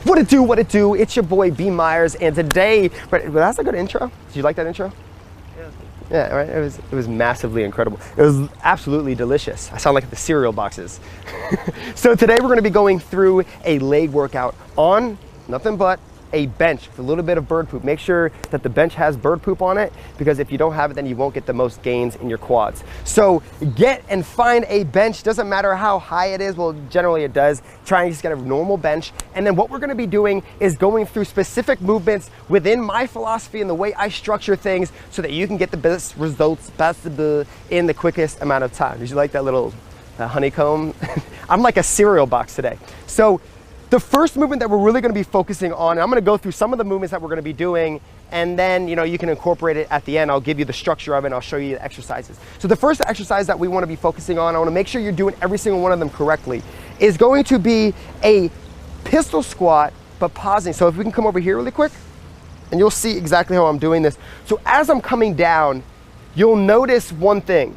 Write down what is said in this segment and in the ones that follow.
What it do? It's your boy B Myers, and today, that's a good intro. Did you like that intro? Yeah, right. It was massively incredible. It was absolutely delicious. I sound like the cereal boxes. So today we're going to be going through a leg workout on nothing but a bench with a little bit of bird poop. Make sure that the bench has bird poop on it, because if you don't have it, then you won't get the most gains in your quads. So get and find a bench. Doesn't matter how high it is. Well, generally it does. Try and just get a normal bench. And then what we're gonna be doing is going through specific movements within my philosophy and the way I structure things so that you can get the best results in the quickest amount of time. Did you like that little honeycomb? I'm like a cereal box today. So the first movement that we're really going to be focusing on, and I'm going to go through some of the movements that we're going to be doing, and then you can incorporate it at the end. I'll give you the structure of it and I'll show you the exercises. So the first exercise that we want to be focusing on, I want to make sure you're doing every single one of them correctly, is going to be a pistol squat, but pausing. So if we can come over here really quick, and you'll see exactly how I'm doing this. So as I'm coming down, you'll notice one thing.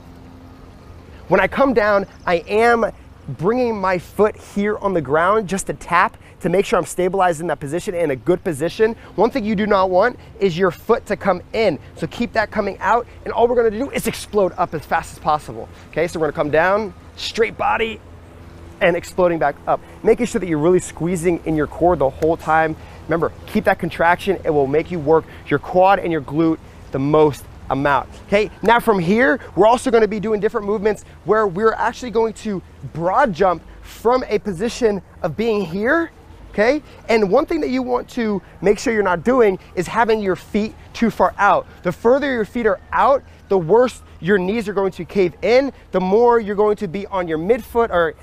When I come down, I am bringing my foot here on the ground just to tap to make sure I'm stabilized in that position, in a good position. One thing you do not want is your foot to come in. So keep that coming out, and all we're gonna do is explode up as fast as possible. Okay, so we're gonna come down, straight body, and exploding back up. Making sure that you're really squeezing in your core the whole time. Remember, keep that contraction. It will make you work your quad and your glute the most amount. Okay, now from here, we're also going to be doing different movements where we're actually going to broad jump from a position of being here. Okay, and one thing that you want to make sure you're not doing is having your feet too far out. The further your feet are out, the worse your knees are going to cave in, the more you're going to be on your midfoot or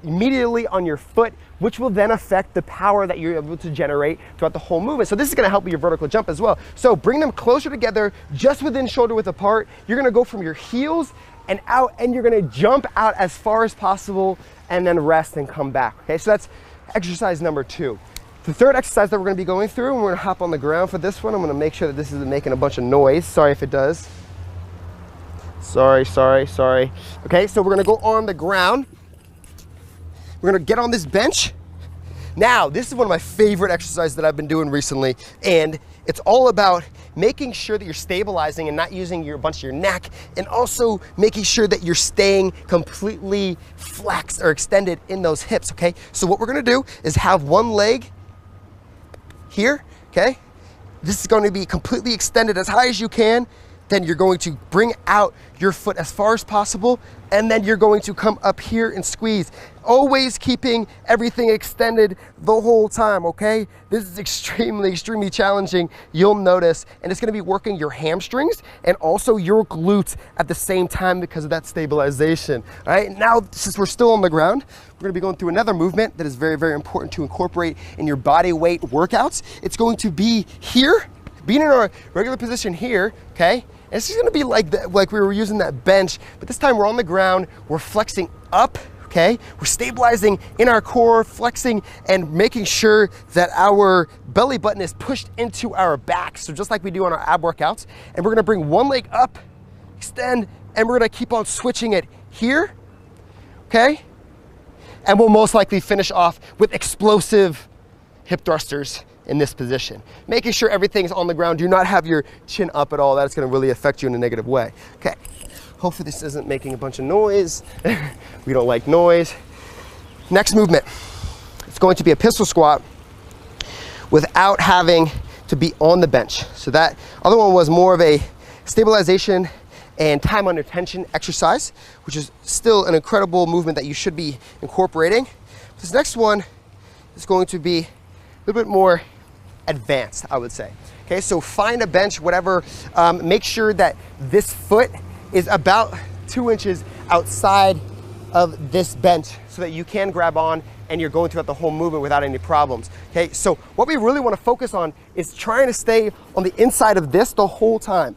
immediately on your foot, which will then affect the power that you're able to generate throughout the whole movement. So this is gonna help with your vertical jump as well. So bring them closer together, just within shoulder width apart. You're gonna go from your heels and out, and you're gonna jump out as far as possible and then rest and come back. Okay, so that's exercise number 2. The third exercise that we're gonna be going through, and we're gonna hop on the ground for this one. I'm gonna make sure that this isn't making a bunch of noise. Sorry if it does. Sorry. Okay, so we're gonna go on the ground. We're gonna get on this bench. Now, this is one of my favorite exercises that I've been doing recently, and it's all about making sure that you're stabilizing and not using a bunch of your neck, and also making sure that you're staying completely flexed or extended in those hips, okay? So what we're gonna do is have one leg here, okay? This is gonna be completely extended as high as you can. Then you're going to bring out your foot as far as possible, and then you're going to come up here and squeeze. Always keeping everything extended the whole time, okay? This is extremely challenging, you'll notice, and it's gonna be working your hamstrings and also your glutes at the same time because of that stabilization. All right, now since we're still on the ground, we're gonna be going through another movement that is very important to incorporate in your body weight workouts. It's going to be here, being in our regular position here, okay? And it's just gonna be like we were using that bench, but this time we're on the ground, we're flexing up, okay? We're stabilizing in our core, flexing and making sure that our belly button is pushed into our back. So just like we do on our ab workouts, and we're gonna bring one leg up, extend, and we're gonna keep on switching it here, okay? And we'll most likely finish off with explosive hip thrusters in this position. Making sure everything's on the ground. Do not have your chin up at all. That's gonna really affect you in a negative way. Okay, hopefully this isn't making a bunch of noise. We don't like noise. Next movement, it's going to be a pistol squat without having to be on the bench. So that other one was more of a stabilization and time under tension exercise, which is still an incredible movement that you should be incorporating. This next one is going to be a little bit more advanced, I would say. Okay, so find a bench, whatever. Make sure that this foot is about 2 inches outside of this bench so that you can grab on and you're going throughout the whole movement without any problems. Okay, so what we really want to focus on is trying to stay on the inside of this the whole time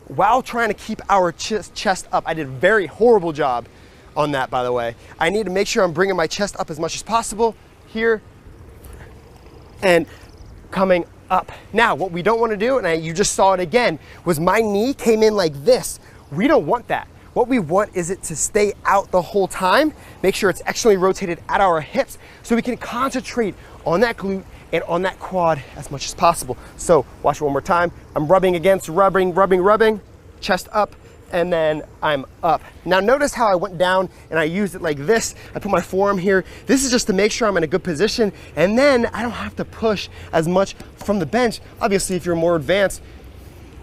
while trying to keep our chest up. I did a very horrible job on that, by the way. I need to make sure I'm bringing my chest up as much as possible here and coming up. Now, what we don't want to do, and you just saw it again, was my knee came in like this. We don't want that. what we want is it to stay out the whole time. Make sure it's externally rotated at our hips so we can concentrate on that glute and on that quad as much as possible. So watch it one more time. I'm rubbing against, rubbing, chest up, and then I'm up. Now notice how I went down and I used it like this. I put my forearm here. This is just to make sure I'm in a good position, and then I don't have to push as much from the bench. Obviously, if you're more advanced,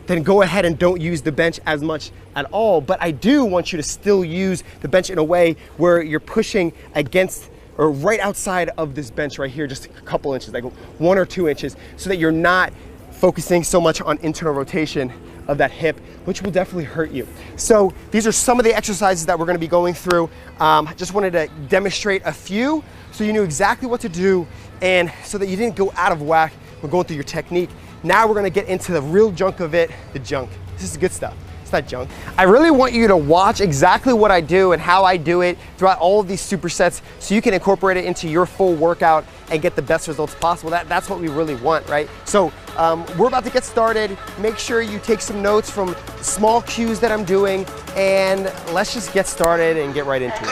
then go ahead and don't use the bench as much at all. But I do want you to still use the bench in a way where you're pushing against or right outside of this bench right here, just a couple inches, like 1 or 2 inches, so that you're not focusing so much on internal rotation of that hip, which will definitely hurt you. So these are some of the exercises that we're gonna be going through. I just wanted to demonstrate a few so you knew exactly what to do and so that you didn't go out of whack when going through your technique. Now we're gonna get into the real junk of it, the junk. This is good stuff. It's not junk. I really want you to watch exactly what I do and how I do it throughout all of these supersets so you can incorporate it into your full workout and get the best results possible. That's what we really want, right? So we're about to get started. Make sure you take some notes from small cues that I'm doing, and let's just get started and get right into it.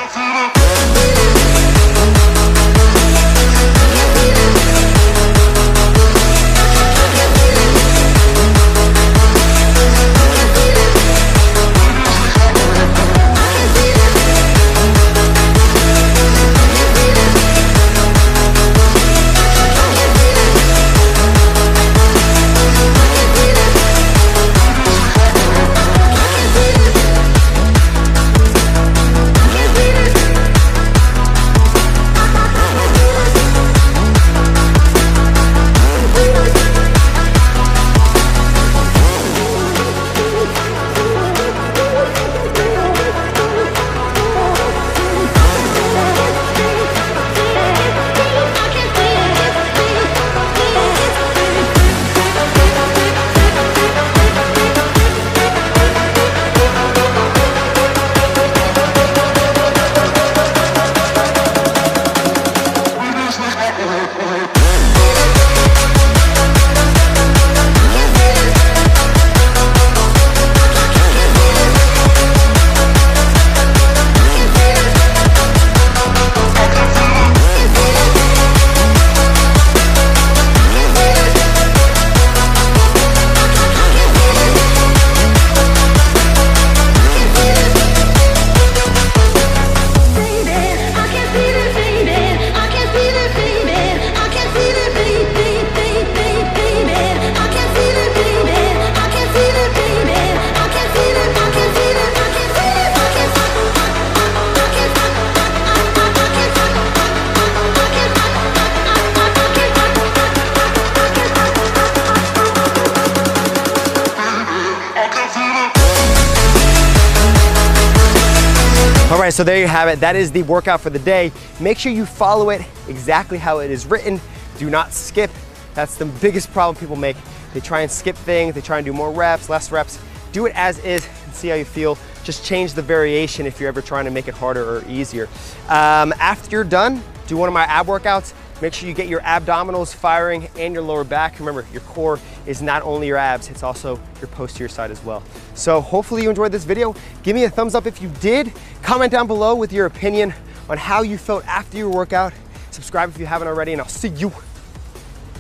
All right, so there you have it. That is the workout for the day. Make sure you follow it exactly how it is written. Do not skip. That's the biggest problem people make. They try and skip things. They try and do more reps, less reps. Do it as is and see how you feel. Just change the variation if you're ever trying to make it harder or easier. After you're done, do one of my ab workouts. Make sure you get your abdominals firing and your lower back. Remember, your core is not only your abs, it's also your posterior side as well. So hopefully you enjoyed this video. Give me a thumbs up if you did. Comment down below with your opinion on how you felt after your workout. Subscribe if you haven't already, and I'll see you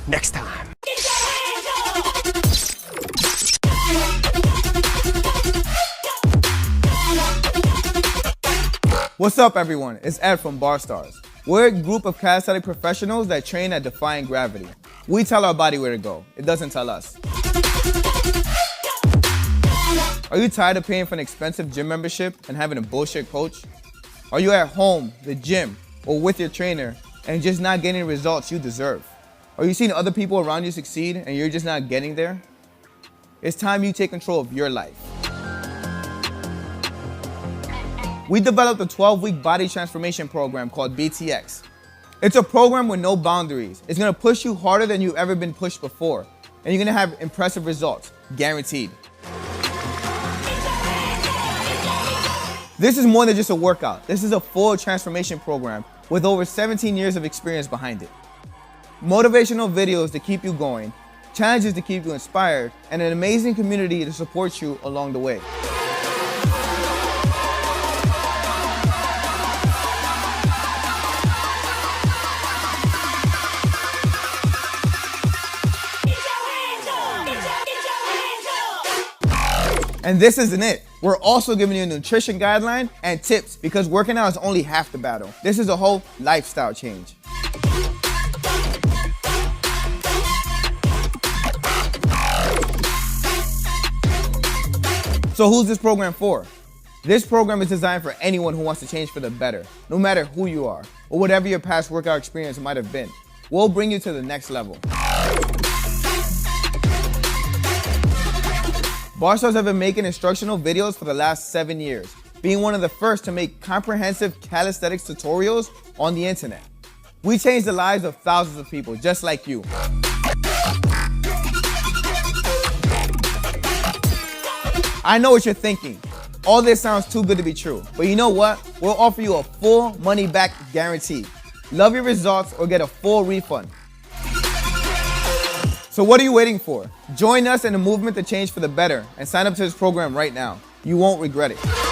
next time. What's up, everyone? It's Ed from Barstars. We're a group of calisthenic professionals that train at defying gravity. We tell our body where to go. It doesn't tell us. Are you tired of paying for an expensive gym membership and having a bullshit coach? Are you at home, the gym, or with your trainer and just not getting the results you deserve? Are you seeing other people around you succeed and you're just not getting there? It's time you take control of your life. We developed a 12-week body transformation program called BTX. It's a program with no boundaries. It's gonna push you harder than you've ever been pushed before, and you're gonna have impressive results, guaranteed. This is more than just a workout. This is a full transformation program with over 17 years of experience behind it. Motivational videos to keep you going, challenges to keep you inspired, and an amazing community to support you along the way. And this isn't it. We're also giving you a nutrition guideline and tips because working out is only half the battle. This is a whole lifestyle change. So who's this program for? This program is designed for anyone who wants to change for the better, no matter who you are or whatever your past workout experience might have been. We'll bring you to the next level. Barstarz have been making instructional videos for the last 7 years, being one of the first to make comprehensive calisthenics tutorials on the internet. We changed the lives of thousands of people just like you. I know what you're thinking. All this sounds too good to be true. But you know what? We'll offer you a full money back guarantee. Love your results or get a full refund. So what are you waiting for? Join us in the movement to change for the better and sign up to this program right now. You won't regret it.